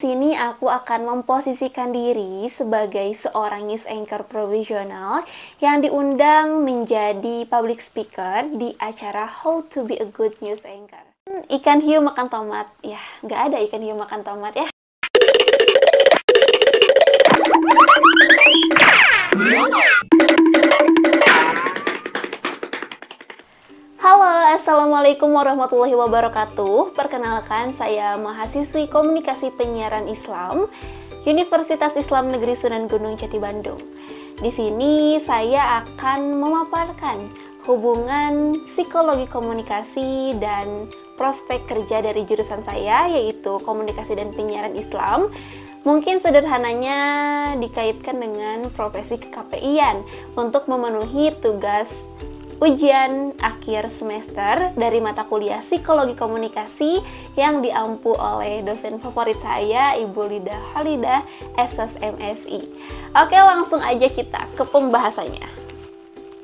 Sini aku akan memposisikan diri sebagai seorang news anchor profesional yang diundang menjadi public speaker di acara How to be a Good News Anchor. Ikan hiu makan tomat, ya nggak ada ikan hiu makan tomat ya. Halo, Assalamualaikum warahmatullahi wabarakatuh. Perkenalkan, saya mahasiswi Komunikasi Penyiaran Islam, Universitas Islam Negeri Sunan Gunung Jati Bandung. Di sini saya akan memaparkan hubungan psikologi komunikasi dan prospek kerja dari jurusan saya, yaitu Komunikasi dan Penyiaran Islam. Mungkin sederhananya dikaitkan dengan profesi KPI-an untuk memenuhi tugas ujian akhir semester dari mata kuliah Psikologi Komunikasi yang diampu oleh dosen favorit saya, Ibu Lida Halidah, SS MSI. Oke, langsung aja kita ke pembahasannya.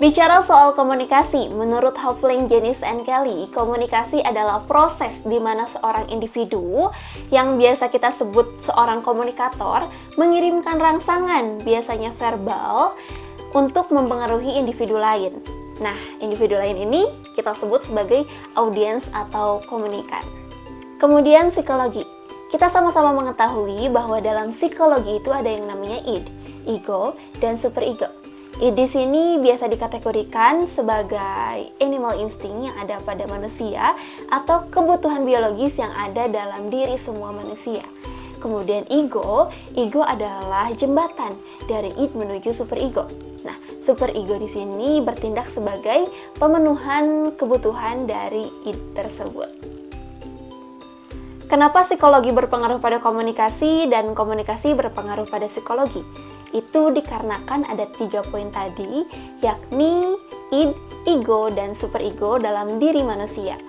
Bicara soal komunikasi, menurut Hoefling, Janice, and Kelly, komunikasi adalah proses di mana seorang individu yang biasa kita sebut seorang komunikator mengirimkan rangsangan, biasanya verbal, untuk mempengaruhi individu lain. Nah, individu lain ini kita sebut sebagai audiens atau komunikan. Kemudian psikologi. Kita sama-sama mengetahui bahwa dalam psikologi itu ada yang namanya id, ego, dan superego. Id di sini biasa dikategorikan sebagai animal instinct yang ada pada manusia atau kebutuhan biologis yang ada dalam diri semua manusia. Kemudian ego adalah jembatan dari id menuju superego. Nah, superego di sini bertindak sebagai pemenuhan kebutuhan dari id tersebut. Kenapa psikologi berpengaruh pada komunikasi dan komunikasi berpengaruh pada psikologi? Itu dikarenakan ada 3 poin tadi, yakni id, ego, dan superego dalam diri manusia.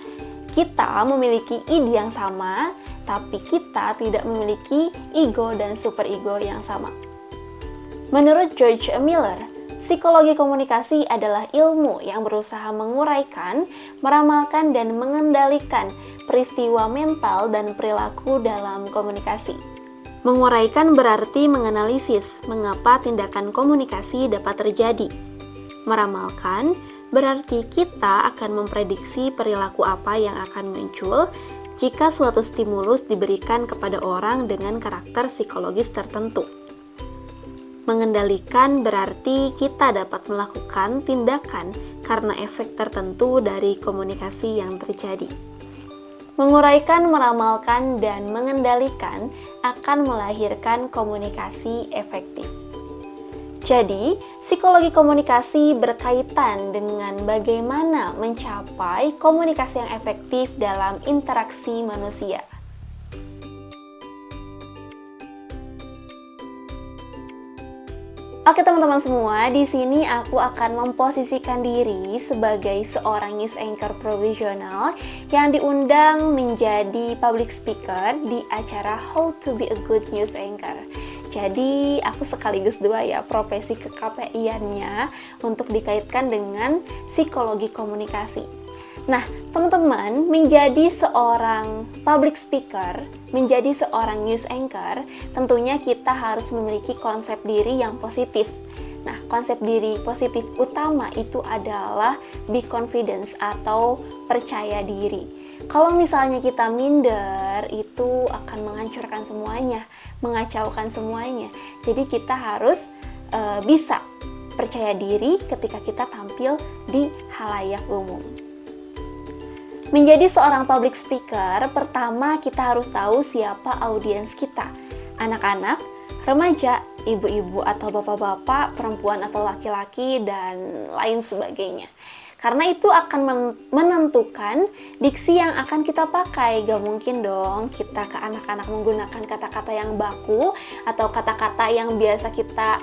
Kita memiliki id yang sama, tapi kita tidak memiliki ego dan superego yang sama. Menurut George Miller, psikologi komunikasi adalah ilmu yang berusaha menguraikan, meramalkan, dan mengendalikan peristiwa mental dan perilaku dalam komunikasi. Menguraikan berarti menganalisis mengapa tindakan komunikasi dapat terjadi. Meramalkan berarti kita akan memprediksi perilaku apa yang akan muncul jika suatu stimulus diberikan kepada orang dengan karakter psikologis tertentu. Mengendalikan berarti kita dapat melakukan tindakan karena efek tertentu dari komunikasi yang terjadi. Menguraikan, meramalkan, dan mengendalikan akan melahirkan komunikasi efektif. Jadi, psikologi komunikasi berkaitan dengan bagaimana mencapai komunikasi yang efektif dalam interaksi manusia. Oke teman-teman semua, di sini aku akan memposisikan diri sebagai seorang news anchor profesional yang diundang menjadi public speaker di acara How to be a Good News Anchor. Jadi aku sekaligus dua ya profesi ke-KPI-annya untuk dikaitkan dengan psikologi komunikasi. Nah, teman-teman, menjadi seorang public speaker, menjadi seorang news anchor, tentunya kita harus memiliki konsep diri yang positif. Nah, konsep diri positif utama itu adalah be confidence atau percaya diri. Kalau misalnya kita minder, itu akan menghancurkan semuanya, mengacaukan semuanya. Jadi kita harus bisa percaya diri ketika kita tampil di halayak umum. Menjadi seorang public speaker, pertama kita harus tahu siapa audiens kita. Anak-anak, remaja, ibu-ibu atau bapak-bapak, perempuan atau laki-laki, dan lain sebagainya. Karena itu akan menentukan diksi yang akan kita pakai. Gak mungkin dong kita ke anak-anak menggunakan kata-kata yang baku atau kata-kata yang biasa kita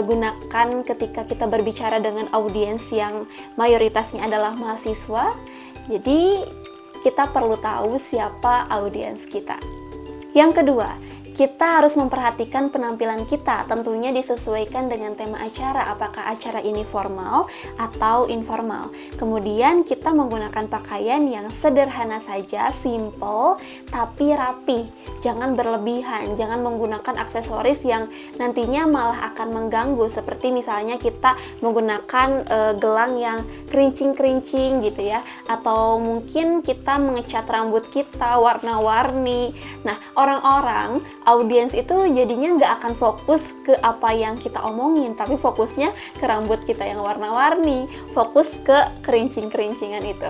gunakan ketika kita berbicara dengan audiens yang mayoritasnya adalah mahasiswa. Jadi kita perlu tahu siapa audiens kita. Yang kedua, kita harus memperhatikan penampilan kita, tentunya disesuaikan dengan tema acara, apakah acara ini formal atau informal. Kemudian kita menggunakan pakaian yang sederhana saja, simple, tapi rapi. Jangan berlebihan, jangan menggunakan aksesoris yang nantinya malah akan mengganggu, seperti misalnya kita menggunakan gelang yang kerincing-kerincing gitu ya, atau mungkin kita mengecat rambut kita warna-warni. Nah, orang-orang audiens itu jadinya nggak akan fokus ke apa yang kita omongin, tapi fokusnya ke rambut kita yang warna-warni, fokus ke kerincing-kerincingan itu.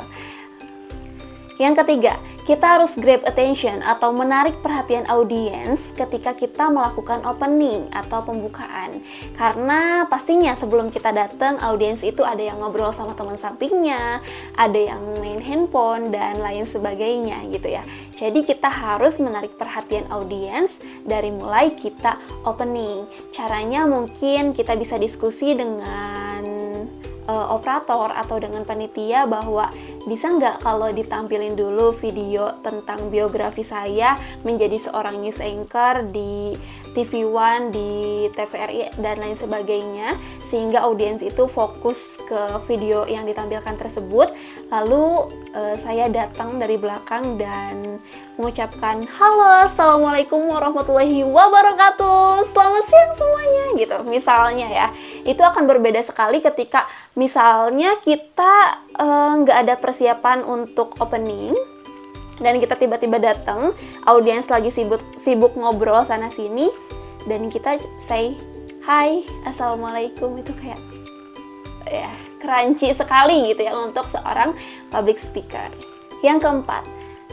Yang ketiga, kita harus grab attention atau menarik perhatian audiens ketika kita melakukan opening atau pembukaan. Karena pastinya sebelum kita datang, audiens itu ada yang ngobrol sama teman sampingnya, ada yang main handphone, dan lain sebagainya gitu ya. Jadi kita harus menarik perhatian audiens dari mulai kita opening. Caranya mungkin kita bisa diskusi dengan operator atau dengan panitia bahwa bisa nggak kalau ditampilin dulu video tentang biografi saya menjadi seorang news anchor di TV One, di TVRI, dan lain sebagainya, sehingga audiens itu fokus ke video yang ditampilkan tersebut. Lalu saya datang dari belakang dan mengucapkan, "Halo, assalamualaikum warahmatullahi wabarakatuh, selamat siang semuanya," gitu misalnya ya. Itu akan berbeda sekali ketika misalnya kita nggak ada persiapan untuk opening dan kita tiba-tiba datang, audiens lagi sibuk ngobrol sana sini, dan kita say hi, assalamualaikum. Itu kayak ya crunchy sekali gitu ya untuk seorang public speaker. Yang keempat,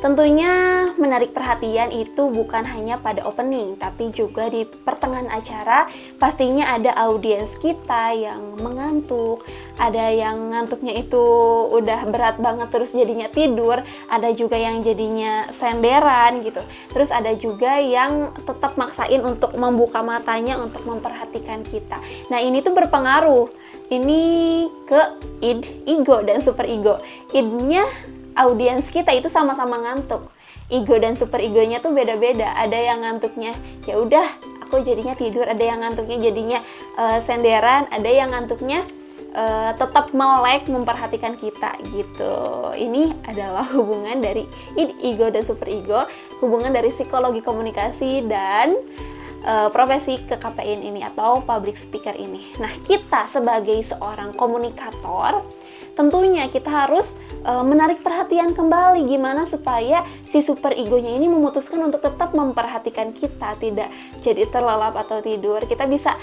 tentunya menarik perhatian itu bukan hanya pada opening, tapi juga di pertengahan acara pastinya ada audiens kita yang mengantuk, ada yang ngantuknya itu udah berat banget terus jadinya tidur, ada juga yang jadinya senderan gitu, terus ada juga yang tetap maksain untuk membuka matanya untuk memperhatikan kita. Nah, ini tuh berpengaruh ini ke id, ego, dan super ego. Id-nya audiens kita itu sama-sama ngantuk. Ego dan super egonya tuh beda-beda. Ada yang ngantuknya ya udah aku jadinya tidur, ada yang ngantuknya jadinya senderan, ada yang ngantuknya tetap melek memperhatikan kita gitu. Ini adalah hubungan dari id, ego, dan super ego, hubungan dari psikologi komunikasi dan profesi ke-KPIN ini atau public speaker ini. Nah, kita sebagai seorang komunikator tentunya kita harus menarik perhatian kembali, gimana supaya si super egonya ini memutuskan untuk tetap memperhatikan kita, tidak jadi terlelap atau tidur. Kita bisa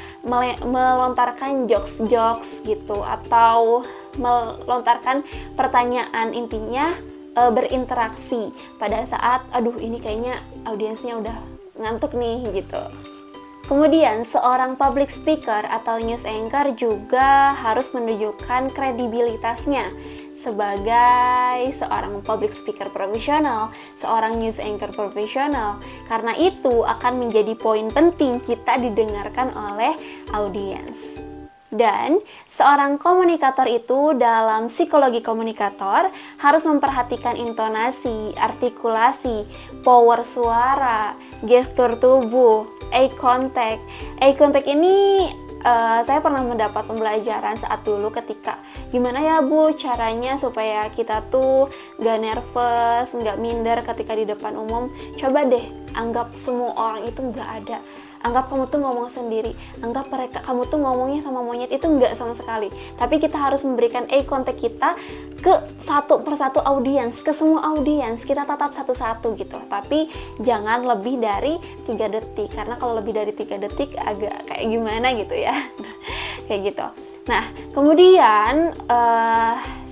melontarkan jokes-jokes gitu, atau melontarkan pertanyaan, intinya berinteraksi pada saat aduh ini kayaknya audiensnya udah ngantuk nih gitu. Kemudian seorang public speaker atau news anchor juga harus menunjukkan kredibilitasnya sebagai seorang public speaker profesional, seorang news anchor profesional. Karena itu akan menjadi poin penting kita didengarkan oleh audiens. Dan seorang komunikator itu dalam psikologi komunikator harus memperhatikan intonasi, artikulasi, power suara, gestur tubuh, eye contact. Eye contact ini saya pernah mendapat pembelajaran saat dulu ketika gimana ya Bu caranya supaya kita tuh gak nervous, gak minder ketika di depan umum. Coba deh anggap semua orang itu gak ada. Anggap kamu tuh ngomong sendiri, anggap kamu tuh ngomongnya sama monyet, itu enggak sama sekali. Tapi kita harus memberikan eye contact kita ke satu persatu audiens, ke semua audiens, kita tatap satu-satu gitu. Tapi jangan lebih dari 3 detik, karena kalau lebih dari 3 detik agak kayak gimana gitu ya. Kayak gitu. Nah, kemudian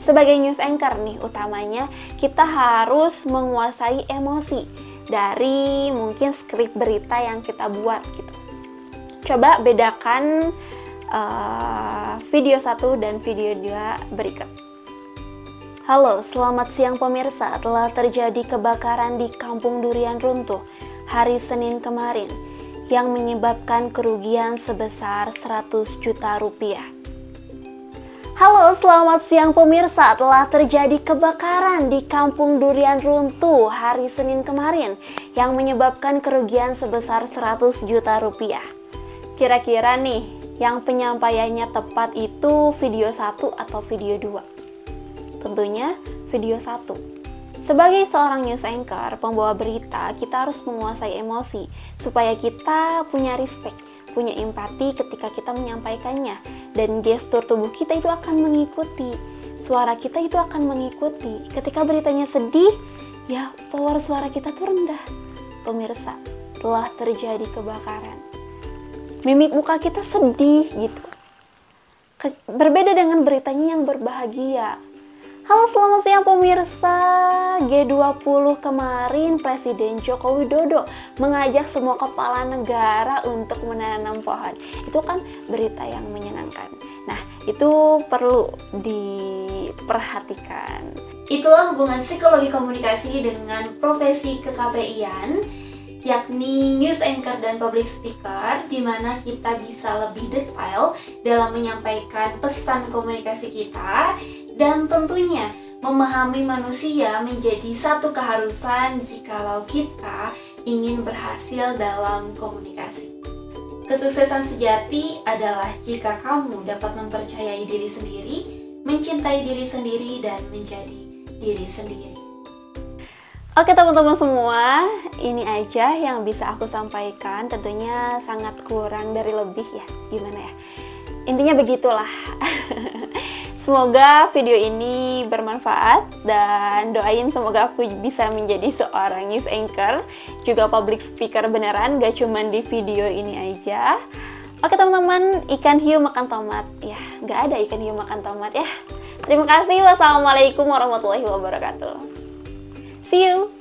sebagai news anchor nih utamanya kita harus menguasai emosi dari mungkin skrip berita yang kita buat gitu. Coba bedakan video 1 dan video 2 berikut. Halo, selamat siang pemirsa. Telah terjadi kebakaran di Kampung Durian Runtuh hari Senin kemarin yang menyebabkan kerugian sebesar 100 juta rupiah. Halo, selamat siang pemirsa. Telah terjadi kebakaran di Kampung Durian Runtuh hari Senin kemarin yang menyebabkan kerugian sebesar 100 juta rupiah. Kira-kira nih, yang penyampaiannya tepat itu video 1 atau video 2? Tentunya video 1. Sebagai seorang news anchor, pembawa berita, kita harus menguasai emosi supaya kita punya respect, punya empati ketika kita menyampaikannya. Dan gestur tubuh kita itu akan mengikuti, suara kita itu akan mengikuti. Ketika beritanya sedih, ya power suara kita tuh rendah. Pemirsa, telah terjadi kebakaran. Mimik muka kita sedih gitu. Berbeda dengan beritanya yang berbahagia. Halo, selamat siang pemirsa. G20 kemarin Presiden Joko Widodo mengajak semua kepala negara untuk menanam pohon. Itu kan berita yang menyenangkan. Nah, itu perlu diperhatikan. Itulah hubungan psikologi komunikasi dengan profesi ke-KPI-an, yakni news anchor dan public speaker, di mana kita bisa lebih detail dalam menyampaikan pesan komunikasi kita, dan tentunya memahami manusia menjadi satu keharusan jikalau kita ingin berhasil dalam komunikasi. Kesuksesan sejati adalah jika kamu dapat mempercayai diri sendiri, mencintai diri sendiri, dan menjadi diri sendiri. Oke teman-teman semua, ini aja yang bisa aku sampaikan. Tentunya sangat kurang dari lebih ya, gimana ya? Intinya begitulah. Semoga video ini bermanfaat dan doain semoga aku bisa menjadi seorang news anchor, juga public speaker beneran, gak cuman di video ini aja. Oke teman-teman, ikan hiu makan tomat. Ya, gak ada ikan hiu makan tomat ya. Terima kasih. Wassalamualaikum warahmatullahi wabarakatuh. See you!